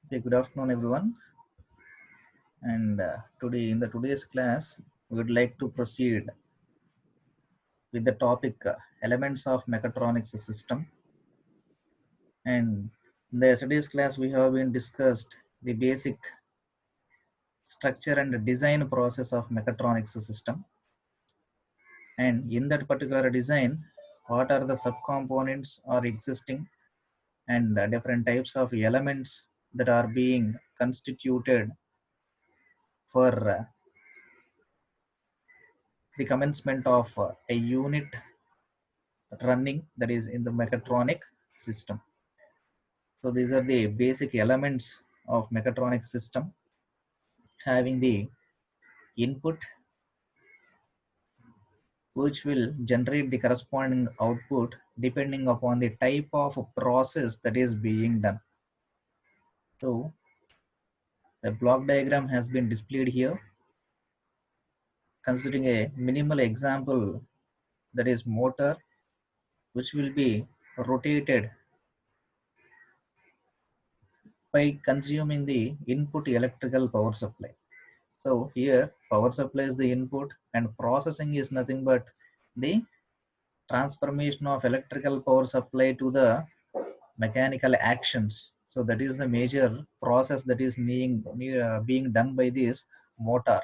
Okay, good afternoon, everyone. And today, in the today's class, we would like to proceed with the topic elements of mechatronics system. And in the yesterday's class, we have been discussed the basic structure and design process of mechatronics system. And in that particular design, what are the subcomponents are existing and different types of elements that are being constituted for the commencement of a unit running, that is in the mechatronic system. So these are the basic elements of mechatronic system, having the input which will generate the corresponding output depending upon the type of process that is being done. So the block diagram has been displayed here, considering a minimal example, that is motor, which will be rotated by consuming the input electrical power supply. So here power supply is the input and processing is nothing but the transformation of electrical power supply to the mechanical actions. So that is the major process that is being done by this motor,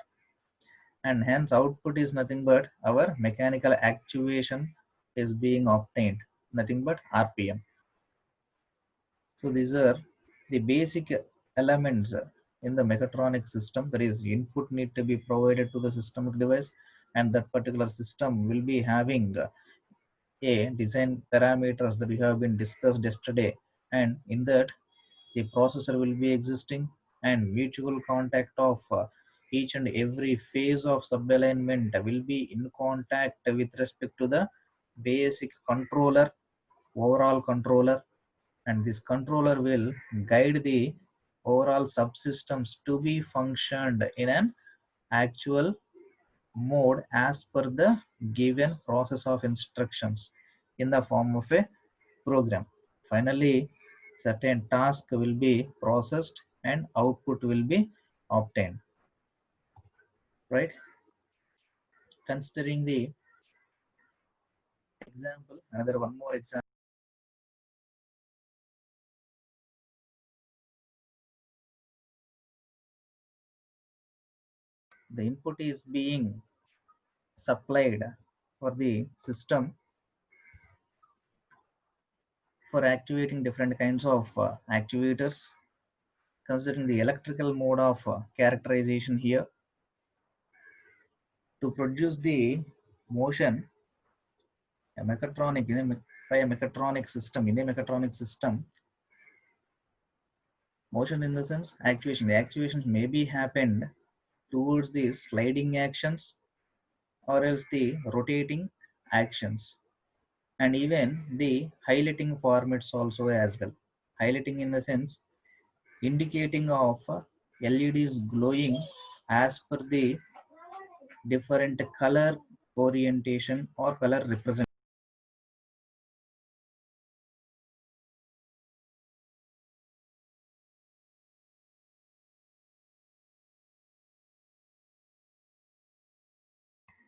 and hence output is nothing but our mechanical actuation is being obtained, nothing but RPM. So these are the basic elements in the mechatronic system. There is input need to be provided to the systemic device, and that particular system will be having a design parameters that we have been discussed yesterday. And in that, the processor will be existing, and mutual contact of each and every phase of subalignment will be in contact with respect to the basic controller, overall controller, and this controller will guide the overall subsystems to be functioned in an actual mode as per the given process of instructions in the form of a program. Finally, certain task will be processed and output will be obtained, right? Considering the example, another one more example, the input is being supplied for the system for activating different kinds of actuators. Considering the electrical mode of characterization here, to produce the motion, a mechatronic in by a mechatronic system, in a mechatronic system, motion in the sense actuation, the actuation may be happened towards the sliding actions or else the rotating actions, and even the highlighting formats also as well. Highlighting in the sense indicating of LEDs glowing as per the different color orientation or color representation.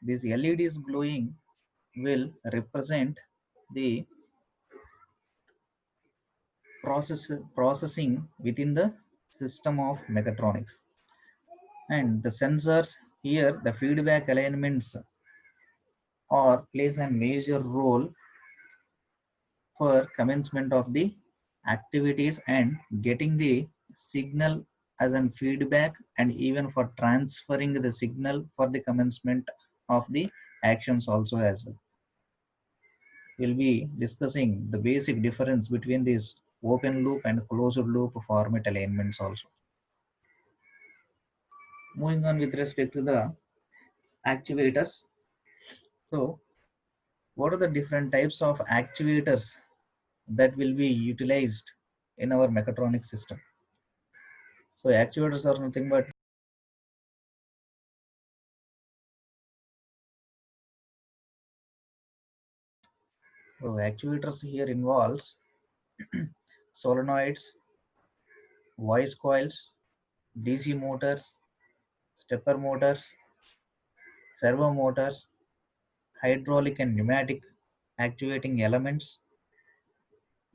This LEDs glowing will represent the processing within the system of mechatronics. And the sensors here, the feedback alignments or plays a major role for commencement of the activities and getting the signal as an feedback, and even for transferring the signal for the commencement of the actions also as well. We'll be discussing the basic difference between these open loop and closed loop format alignments also. Moving on with respect to the actuators. So what are the different types of actuators that will be utilized in our mechatronic system? So actuators are nothing but actuators here involves solenoids, voice coils, DC motors, stepper motors, servo motors, hydraulic and pneumatic actuating elements,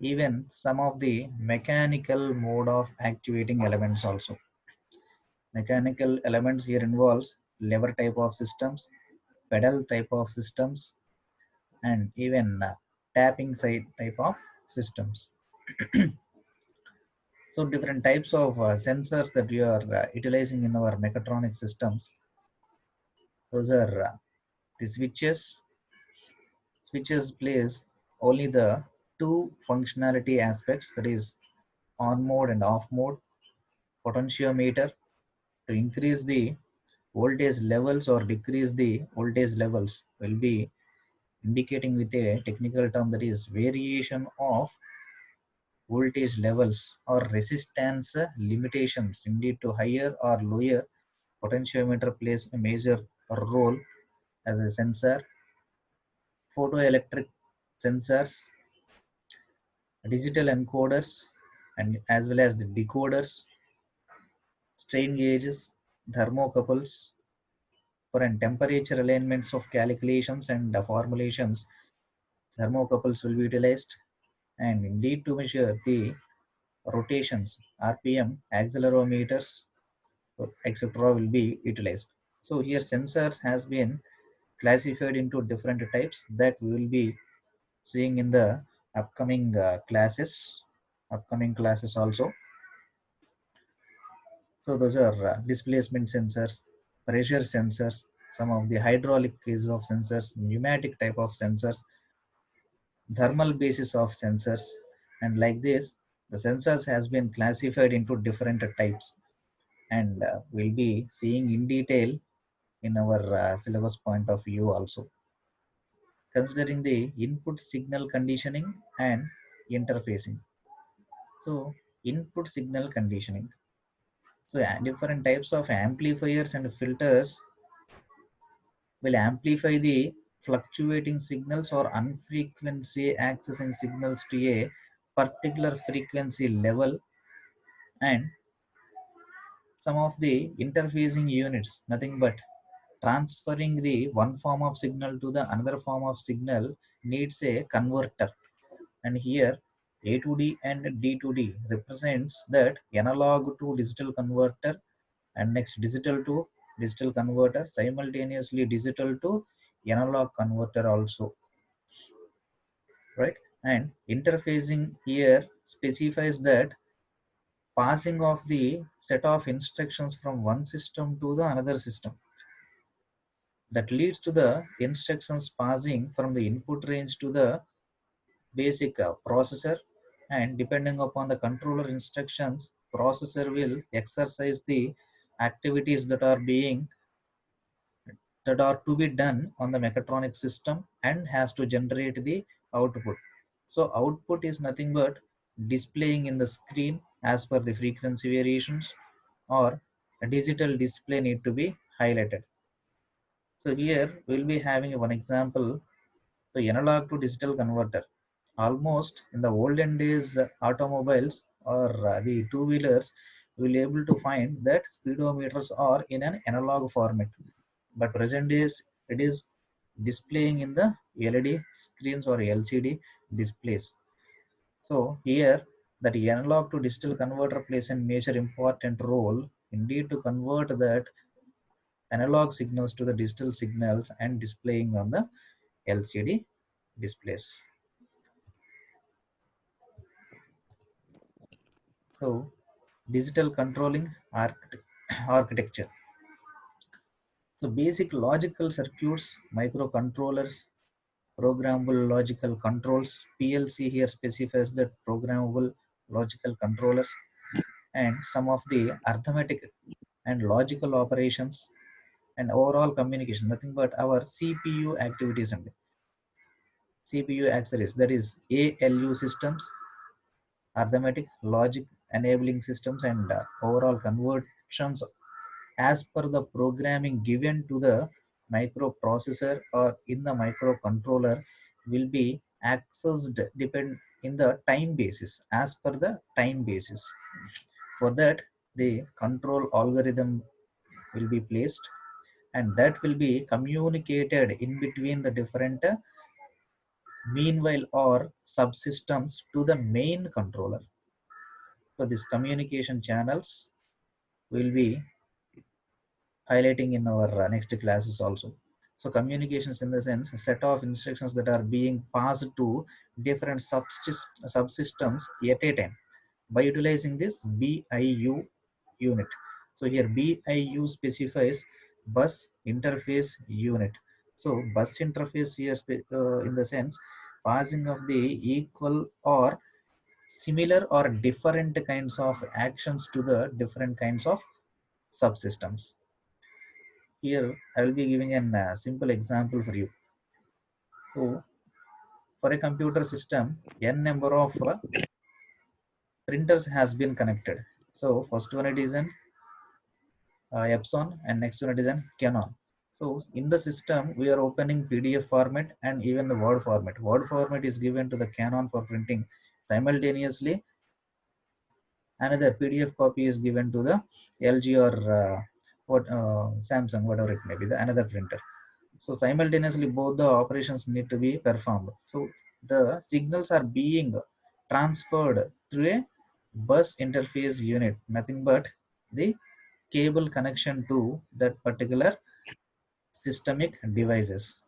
even some of the mechanical mode of actuating elements also. Mechanical elements here involves lever type of systems, pedal type of systems, and even tapping side type of systems. So different types of sensors that we are utilizing in our mechatronic systems. Those are the switches. Switches plays only the two functionality aspects, that is on mode and off mode. Potentiometer to increase the voltage levels or decrease the voltage levels will be indicating with a technical term, that is variation of voltage levels or resistance limitations. Indeed, to higher or lower, potentiometer plays a major role as a sensor. Photoelectric sensors, digital encoders, and as well as the decoders, strain gauges, thermocouples for an temperature alignments of calculations and formulations. Thermocouples will be utilized, and indeed to measure the rotations, RPM, accelerometers, etc. will be utilized. So here sensors has been classified into different types that we will be seeing in the upcoming classes also. So those are displacement sensors, pressure sensors, some of the hydraulic cases of sensors, pneumatic type of sensors, thermal basis of sensors, and like this the sensors has been classified into different types, and we'll be seeing in detail in our syllabus point of view also, considering the input signal conditioning and interfacing. So input signal conditioning, so different types of amplifiers and filters will amplify the fluctuating signals or unfrequency accessing signals to a particular frequency level, and some of the interfacing units nothing but transferring the one form of signal to the another form of signal needs a converter. And here A to D and D to D represents that analog to digital converter, and next digital to digital converter, simultaneously digital to analog converter also, right? And interfacing here specifies that passing of the set of instructions from one system to the another system that leads to the instructions passing from the input range to the basic processor, and depending upon the controller instructions, processor will exercise the activities that are to be done on the mechatronic system and has to generate the output. So output is nothing but displaying in the screen as per the frequency variations, or a digital display need to be highlighted. So here we'll be having one example, the analog to digital converter. Almost in the olden days, automobiles or the two-wheelers will able to find that speedometers are in an analog format. But present days it is displaying in the LED screens or LCD displays. So here that analog to digital converter plays a major important role indeed to convert that analog signals to the digital signals and displaying on the LCD displays. So digital controlling architecture. So basic logical circuits, microcontrollers, programmable logical controls. PLC here specifies that programmable logical controllers, and some of the arithmetic and logical operations and overall communication. Nothing but our CPU activities and CPU accessories. That is ALU systems, arithmetic, logic enabling systems, and overall conversions as per the programming given to the microprocessor or in the microcontroller will be accessed depend in the time basis as per the time basis. For that, the control algorithm will be placed, and that will be communicated in between the different meanwhile or subsystems to the main controller. So these communication channels will be highlighting in our next classes also. So communications in the sense a set of instructions that are being passed to different subsystems at a time by utilizing this BIU unit. So here BIU specifies bus interface unit. So bus interface here in the sense passing of the equal or similar or different kinds of actions to the different kinds of subsystems. Here I will be giving a simple example for you. So for a computer system, n number of printers has been connected. So first one it is an Epson, and next one it is an Canon. So in the system, we are opening PDF format and even the Word format. Word format is given to the Canon for printing. Simultaneously, another PDF copy is given to the LG or Samsung, whatever it may be, the another printer. So simultaneously, both the operations need to be performed. So the signals are being transferred through a bus interface unit, nothing but the cable connection to that particular systemic devices.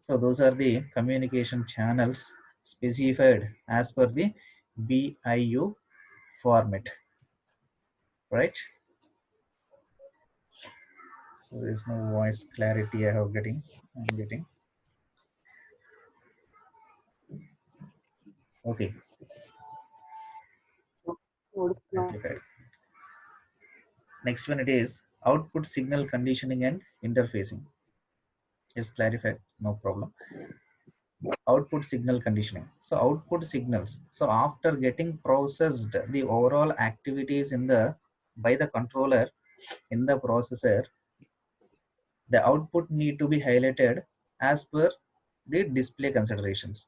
So those are the communication channels specified as per the BIU format, right? So there is no voice clarity I'm getting. Okay, rectified. Next one it is output signal conditioning and interfacing. Is clarified, no problem. Output signal conditioning. So output signals. So after getting processed, the overall activities in the by the controller in the processor, the output need to be highlighted as per the display considerations.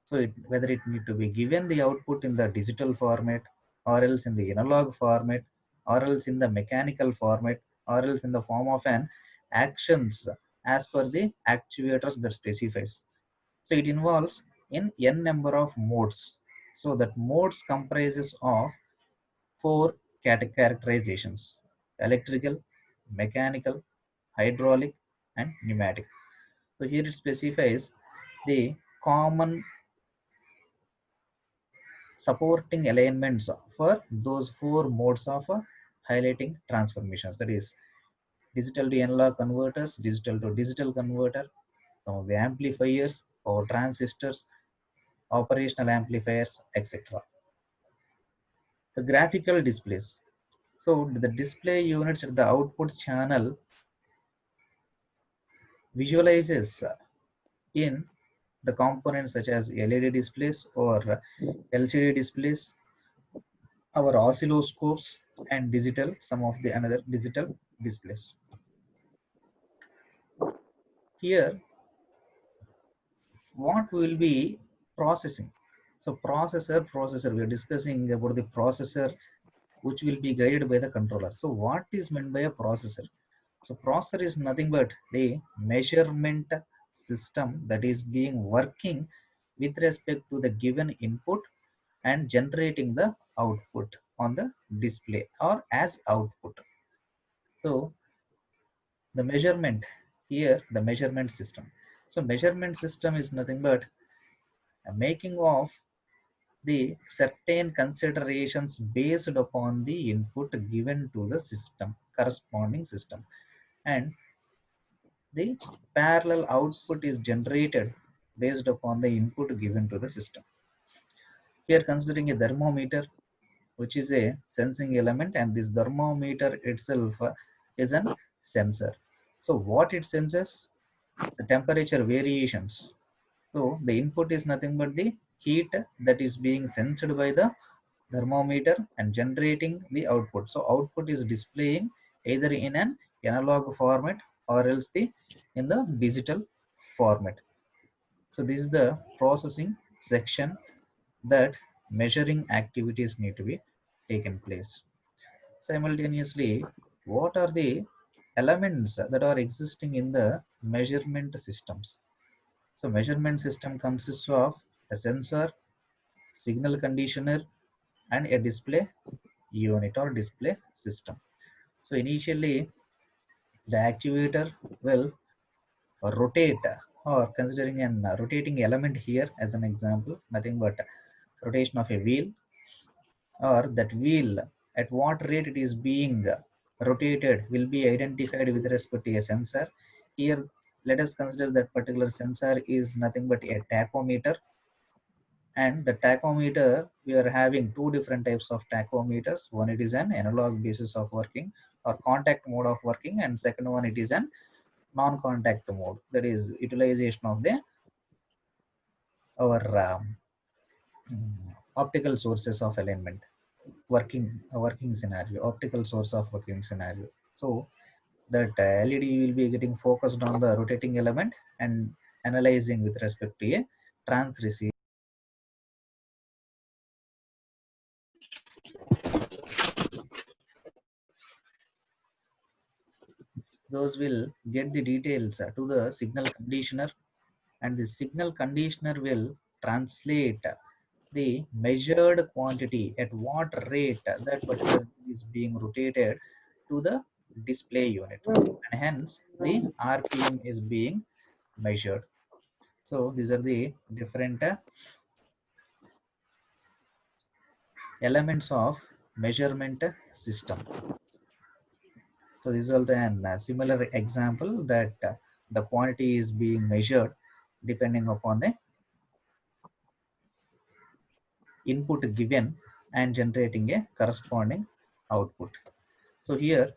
So whether it need to be given the output in the digital format, or else in the analog format, or else in the mechanical format, or else in the form of an actions as per the actuators that specifies. So it involves in n number of modes. So that modes comprises of four characterizations: electrical, mechanical, hydraulic, and pneumatic. So here it specifies the common supporting alignments for those four modes of highlighting transformations. That is digital to analog converters, digital to digital converter, some of the amplifiers or transistors, operational amplifiers, etc. The graphical displays. So the display units at the output channel visualizes in the components such as LED displays or LCD displays, our oscilloscopes, and digital, some of the another digital displays. Here, what will be processing? So processor, we are discussing about the processor which will be guided by the controller. So what is meant by a processor? So processor is nothing but the measurement system that is being working with respect to the given input and generating the output on the display or as output. So the measurement here, the measurement system. So measurement system is nothing but a making of the certain considerations based upon the input given to the system, corresponding system, and the parallel output is generated based upon the input given to the system. Here considering a thermometer, which is a sensing element, and this thermometer itself is an sensor. So what it senses? The temperature variations. So the input is nothing but the heat that is being sensed by the thermometer and generating the output. So output is displaying either in an analog format or else the in the digital format. So this is the processing section that measuring activities need to be taken place. Simultaneously, what are the elements that are existing in the measurement systems? So measurement system consists of a sensor, signal conditioner, and a display unit or display system. So initially, the actuator will rotate, or considering an rotating element here as an example, nothing but rotation of a wheel, or that wheel at what rate it is being rotated will be identified with respect to a sensor. Here, let us consider that particular sensor is nothing but a tachometer, and the tachometer, we are having two different types of tachometers. One, it is an analog basis of working or contact mode of working, and second one, it is an non-contact mode, that is utilization of the our optical sources of alignment, working scenario, optical source of working scenario. So that LED will be getting focused on the rotating element and analyzing with respect to a trans receive. Those will get the details to the signal conditioner, and the signal conditioner will translate the measured quantity at what rate that particular thing is being rotated to the display unit, and hence the RPM is being measured. So these are the different elements of measurement system. So this is also an similar example that the quantity is being measured depending upon the input given and generating a corresponding output. So here,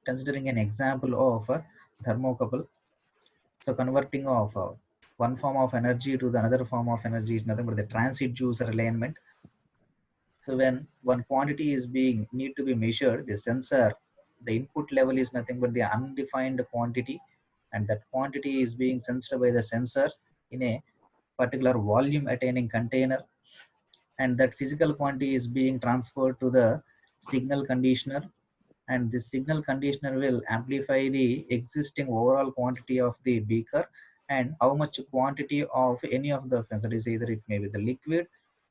considering an example of a thermocouple, so converting of one form of energy to the another form of energy is nothing but the transducer alignment. So when one quantity is being need to be measured, the sensor, the input level is nothing but the undefined quantity, and that quantity is being sensed by the sensors in a particular volume attaining container, and that physical quantity is being transferred to the signal conditioner, and this signal conditioner will amplify the existing overall quantity of the beaker, and how much quantity of any of the fence, that is either it may be the liquid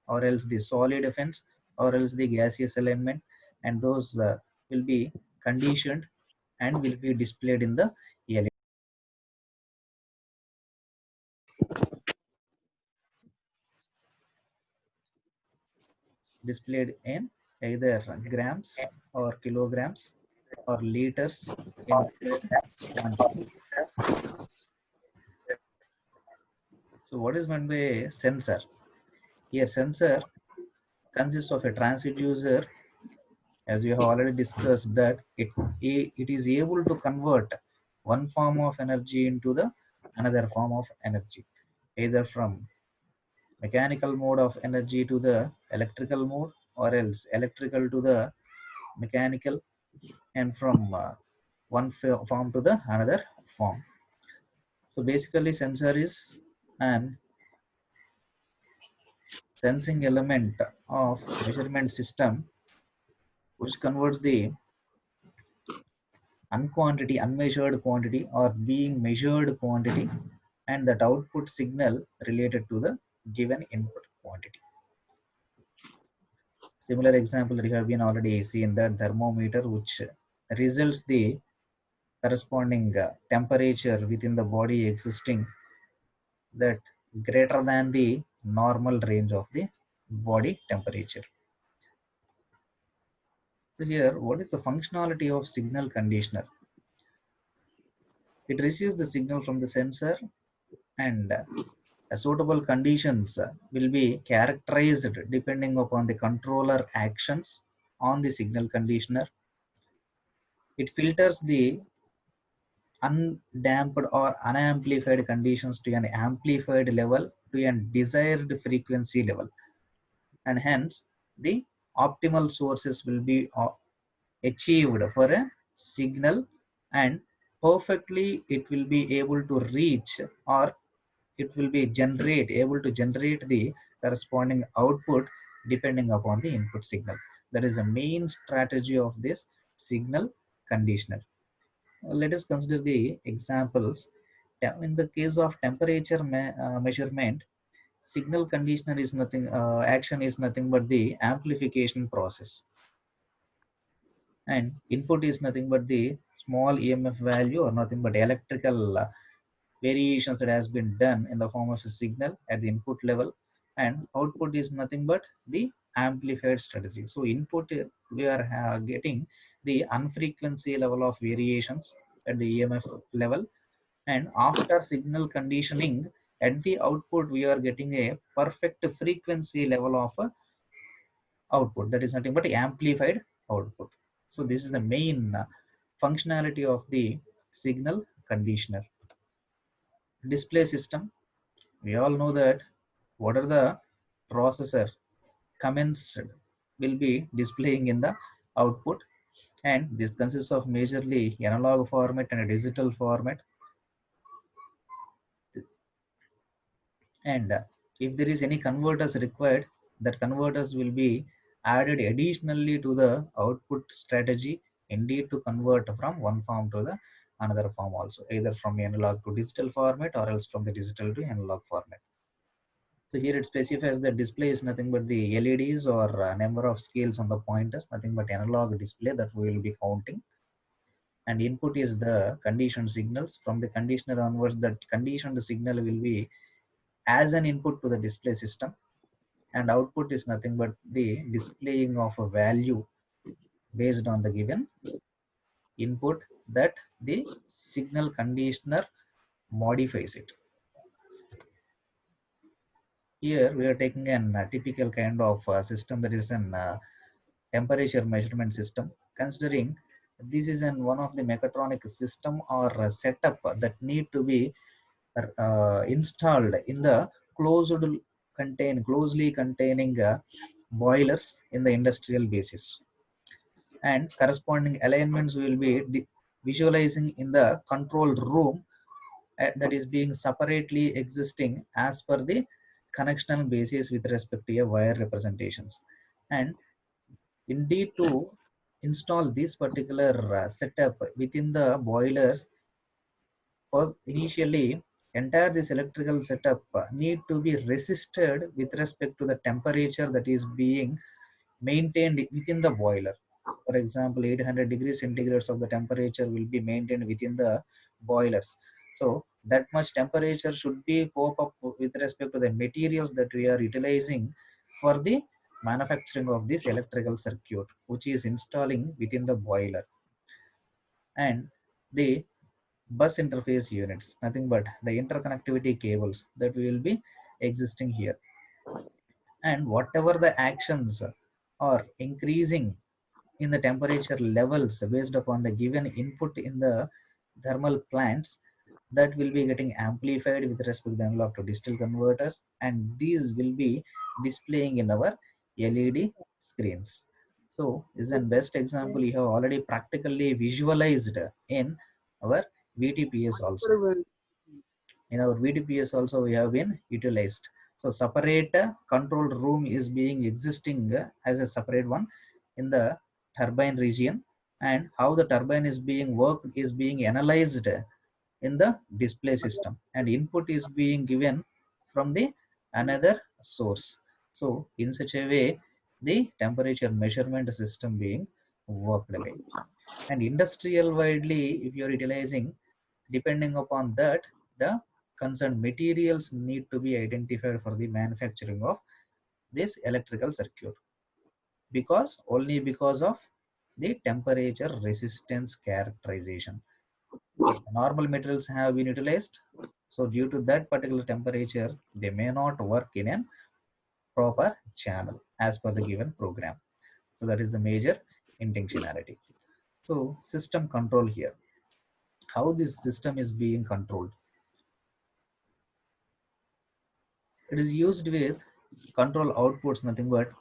or else the solid fence or else the gaseous element, and those will be conditioned and will be displayed in the LED, displayed in either grams or kilograms or liters in quantity. So what is meant by sensor? Here sensor consists of a transducer, as we have already discussed, that it is able to convert one form of energy into the another form of energy, either from mechanical mode of energy to the electrical mode, or else electrical to the mechanical, and from one form to the another form. So basically sensor is an sensing element of measurement system which converts the unmeasured quantity or being measured quantity, and that output signal related to the given input quantity. Similar example that you have been already seen, that thermometer which results the corresponding temperature within the body existing that greater than the normal range of the body temperature. So here, what is the functionality of signal conditioner? It receives the signal from the sensor, and suitable conditions will be characterized depending upon the controller actions on the signal conditioner. It filters the undamped or unamplified conditions to an amplified level to a desired frequency level, and hence the optimal sources will be achieved for a signal, and perfectly it will be able to reach, or it will be able to generate the corresponding output depending upon the input signal. That is the main strategy of this signal conditioner. Let us consider the examples. In the case of temperature measurement, signal conditioner is nothing, action is nothing but the amplification process, and input is nothing but the small EMF value or nothing but electrical variations that has been done in the form of a signal at the input level, and output is nothing but the amplified strategy. So input, we are getting the unfrequency level of variations at the EMF level, and after signal conditioning at the output we are getting a perfect frequency level of output, that is nothing but amplified output. So this is the main functionality of the signal conditioner. Display system, we all know that what are the processor comments will be displaying in the output, and this consists of majorly analog format and a digital format. And if there is any converters required, that converters will be added additionally to the output strategy, indeed to convert from one form to the another form also, either from analog to digital format or else from the digital to analog format. So here it specifies that display is nothing but the LEDs or number of scales on the pointers, nothing but analog display that we will be counting. And input is the conditioned signals. From the conditioner onwards, that conditioned signal will be as an input to the display system, and output is nothing but the displaying of a value based on the given input that the signal conditioner modifies it. Here we are taking an typical kind of system, that is an temperature measurement system, considering this is an one of the mechatronic system or setup that need to be installed in the closed closely containing boilers in the industrial basis, and corresponding alignments will be visualizing in the control room that is being separately existing as per the connectional basis with respect to a wire representations. And indeed to install this particular setup within the boilers, first initially entire this electrical setup need to be resisted with respect to the temperature that is being maintained within the boiler. For example, 800 degrees centigrade of the temperature will be maintained within the boilers. So that much temperature should be cope up with respect to the materials that we are utilizing for the manufacturing of this electrical circuit, which is installing within the boiler. And the bus interface units, nothing but the interconnectivity cables that will be existing here. And whatever the actions are increasing in the temperature levels based upon the given input in the thermal plants, that will be getting amplified with respect to the analog to digital converters, and these will be displaying in our LED screens. So this is the best example you have already practically visualized in our VTPS also. In our VTPS also we have been utilized. So separate control room is being existing as a separate one in the turbine region, and how the turbine is being worked is being analyzed in the display system, and input is being given from the another source. So in such a way the temperature measurement system being worked away. And industrial widely, if you are utilizing, depending upon that, the concerned materials need to be identified for the manufacturing of this electrical circuit, because only because of the temperature resistance characterization. If the normal materials have been utilized, so due to that particular temperature they may not work in a proper channel as per the given program. So that is the major intentionality. So system control here, how this system is being controlled. It is used with control outputs, nothing but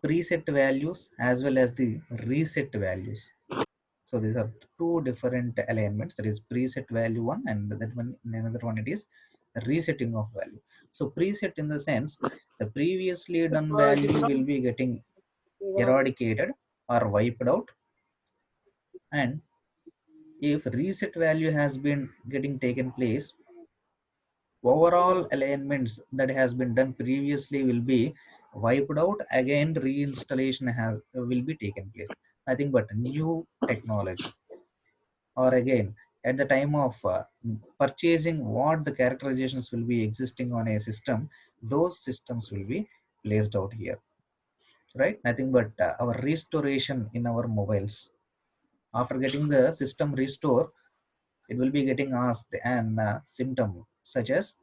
preset values as well as the reset values. So these are two different alignments. That is preset value one, and that one, another one it is resetting of value. So preset in the sense the previously done value will be getting eradicated or wiped out. And if reset value has been getting taken place, overall alignments that has been done previously will be wiped out. Again reinstallation has will be taken place, nothing but new technology. Or again, at the time of purchasing, what the characterizations will be existing on a system, those systems will be placed out here, right? Nothing but our restoration in our mobiles. After getting the system restore, it will be getting asked an symptom such as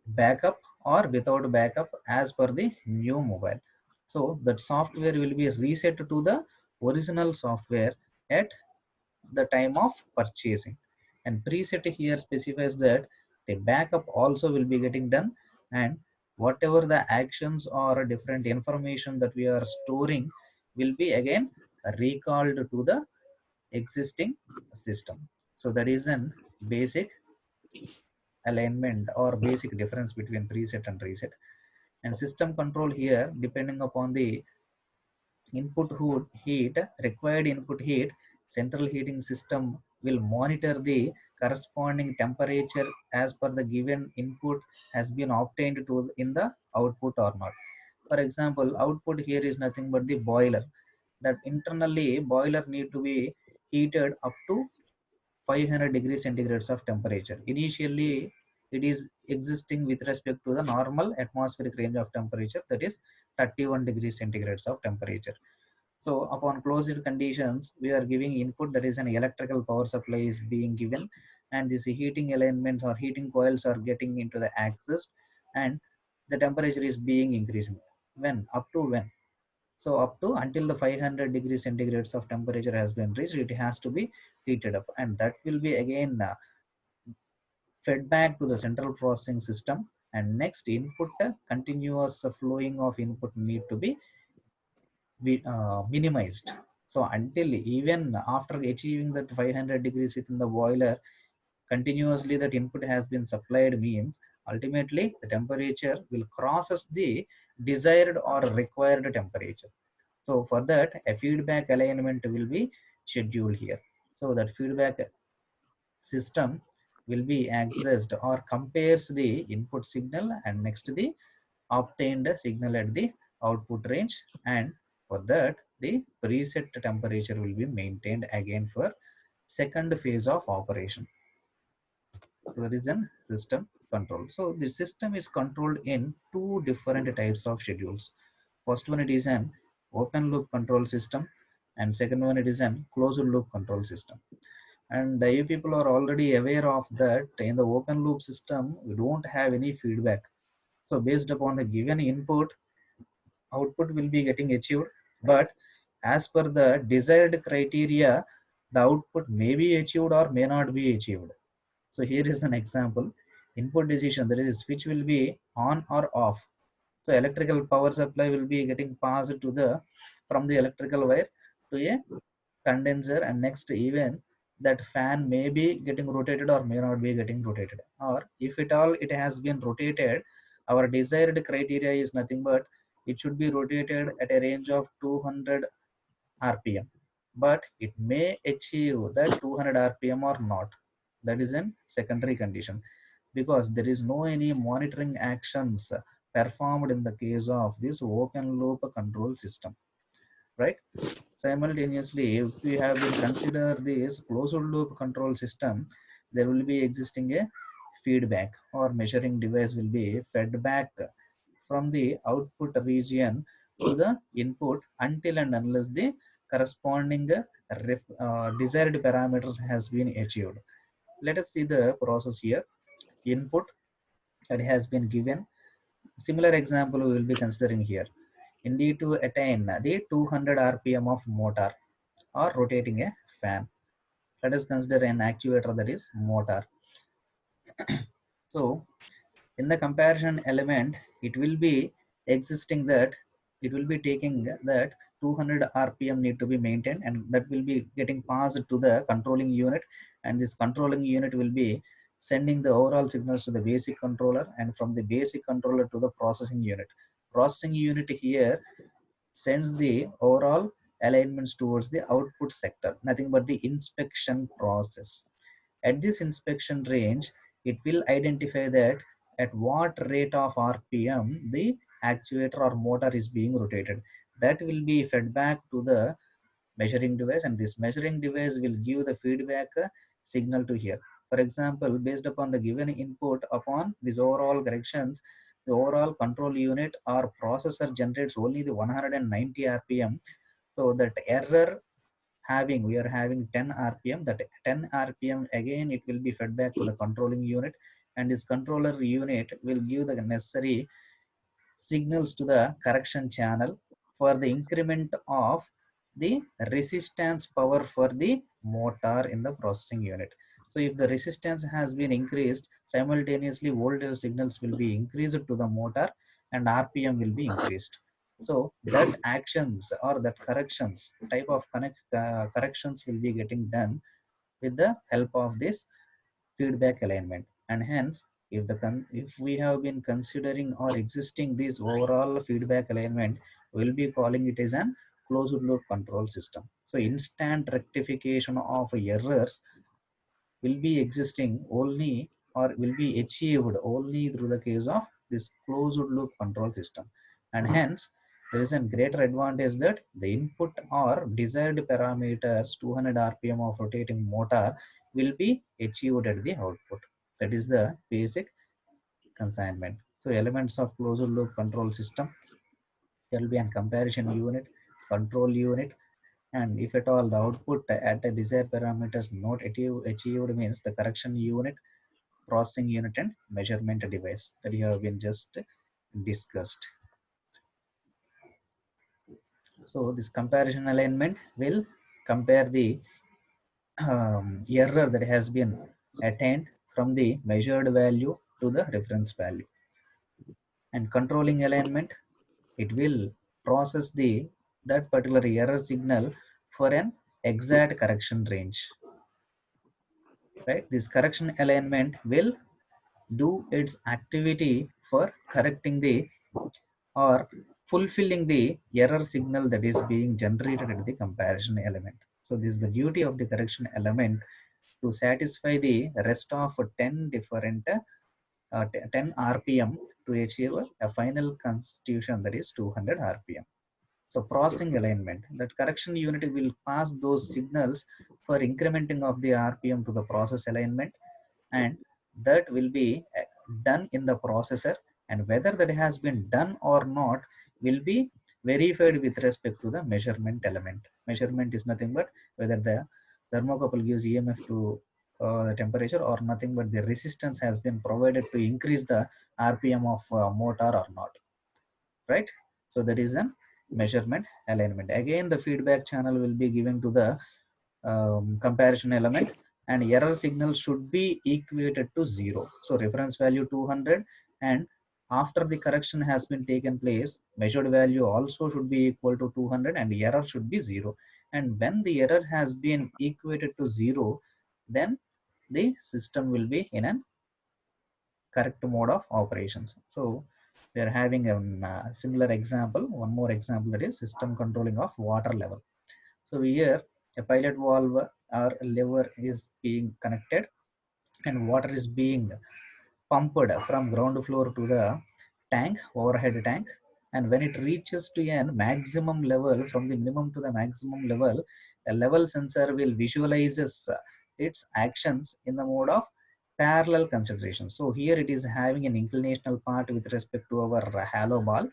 backup or without backup as per the new mobile. So that software will be reset to the original software at the time of purchasing. And preset here specifies that the backup also will be getting done, and whatever the actions or different information that we are storing will be again recalled to the existing system. So that is an basic alignment or basic difference between preset and reset. And system control here, depending upon the heat, required input heat, central heating system will monitor the corresponding temperature as per the given input has been obtained to in the output or not. For example, output here is nothing but the boiler. That internally boiler need to be heated up to 500 degrees centigrades of temperature. Initially, it is existing with respect to the normal atmospheric range of temperature, that is 31 degrees centigrades of temperature. So upon closed conditions, we are giving input, that is an electrical power supply is being given, and these heating elements or heating coils are getting into the axis, and the temperature is being increasing. When? Up to when? So up to until the 500 degrees centigrades of temperature has been reached, it has to be heated up, and that will be again fed back to the central processing system. And next input, continuous flowing of input need to be minimized. So until even after achieving that 500 degrees within the boiler, continuously that input has been supplied means ultimately the temperature will crosses the desired or required temperature. So for that, a feedback alignment will be scheduled here. So that feedback system will be accessed or compares the input signal and next the obtained signal at the output range, and for that the preset temperature will be maintained again for second phase of operation. So that is an system control. So the system is controlled in two different types of schedules. First one, it is an open loop control system, and second one, it is an closed loop control system. And you people are already aware of that in the open loop system we don't have any feedback. So based upon the given input, output will be getting achieved, but as per the desired criteria, the output may be achieved or may not be achieved. So here is an example. Input decision, that is switch will be on or off. So electrical power supply will be getting passed to the from the electrical wire to a condenser, and next even that fan may be getting rotated or may not be getting rotated. Or if at all it has been rotated, our desired criteria is nothing but it should be rotated at a range of 200 rpm, but it may achieve that 200 rpm or not. That is an secondary condition, because there is no any monitoring actions performed in the case of this open loop control system, right? Simultaneously, if we have been consider this closed loop control system, there will be existing a feedback or measuring device will be fed back from the output region to the input until and unless the corresponding desired parameters has been achieved. Let us see the process here. Input that has been given. Similar example we will be considering here. In need to attain the 200 rpm of motor or rotating a fan. Let us consider an actuator, that is motor. So in the comparison element, it will be existing that it will be taking that 200 rpm need to be maintained, and that will be getting passed to the controlling unit, and this controlling unit will be sending the overall signals to the basic controller, and from the basic controller to the processing unit. Processing unit here sends the overall alignments towards the output sector, nothing but the inspection process. At this inspection range, it will identify that at what rate of RPM the actuator or motor is being rotated. That will be fed back to the measuring device, and this measuring device will give the feedback signal to here. For example, based upon the given input upon these overall corrections, the overall control unit or processor generates only the 190 rpm. So that error having, we are having 10 rpm, that 10 rpm again it will be fed back to the controlling unit, and this controller unit will give the necessary signals to the correction channel for the increment of the resistance power for the motor in the processing unit. So if the resistance has been increased, simultaneously voltage signals will be increased to the motor and RPM will be increased. So that actions or that corrections type of corrections will be getting done with the help of this feedback alignment. And hence, if we have been considering or existing this overall feedback alignment, we'll be calling it as an closed loop control system. So instant rectification of errors will be existing only or will be achieved only through the case of this closed loop control system. And hence, there is a greater advantage that the input or desired parameters 200 rpm of rotating motor will be achieved at the output. That is the basic consignment. So elements of closed loop control system, there will be a comparison unit, control unit, and if at all the output at the desired parameters not achieved means the correction unit, processing unit, and measurement device that you have been just discussed. So this comparison alignment will compare the error that has been attained from the measured value to the reference value. And controlling alignment, it will process the that particular error signal for an exact correction range. Right? This correction alignment will do its activity for correcting the or fulfilling the error signal that is being generated at the comparison element. So this is the duty of the correction element to satisfy the rest of 10 different 10 rpm to achieve a final constitution that is 200 rpm. So processing alignment, that correction unit will pass those signals for incrementing of the rpm to the process alignment, and that will be done in the processor, and whether that has been done or not will be verified with respect to the measurement element. Measurement is nothing but whether the thermocouple gives emf to the temperature or nothing but the resistance has been provided to increase the rpm of motor or not, right? So that is an measurement alignment. Again, the feedback channel will be given to the comparison element, and error signal should be equated to 0. So reference value 200, and after the correction has been taken place, measured value also should be equal to 200 and error should be 0. And when the error has been equated to 0, then the system will be in a correct mode of operations. So we are having a similar example, one more example, that is system controlling of water level. So here a pilot valve or lever is being connected and water is being pumped from ground floor to the tank, overhead tank. And when it reaches to a maximum level, from the minimum to the maximum level, a level sensor will visualizes its actions in the mode of parallel consideration. So here it is having an inclinational part with respect to our halo ball,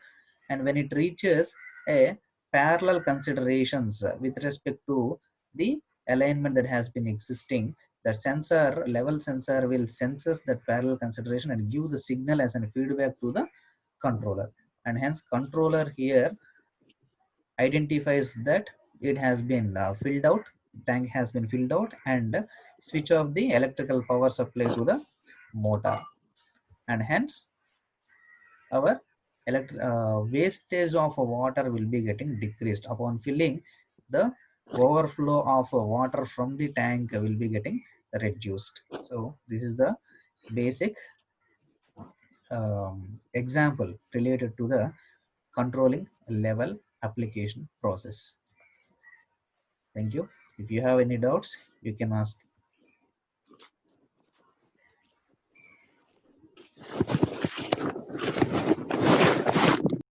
and when it reaches a parallel considerations with respect to the alignment that has been existing, the sensor, level sensor, will senses that parallel consideration and give the signal as a feedback to the controller. And hence controller here identifies that it has been filled out, tank has been filled out, and switch off the electrical power supply to the motor. And hence our wastage of water will be getting decreased upon filling. The overflow of water from the tank will be getting reduced. So this is the basic example related to the controlling level application process. Thank you. If you have any doubts, you can ask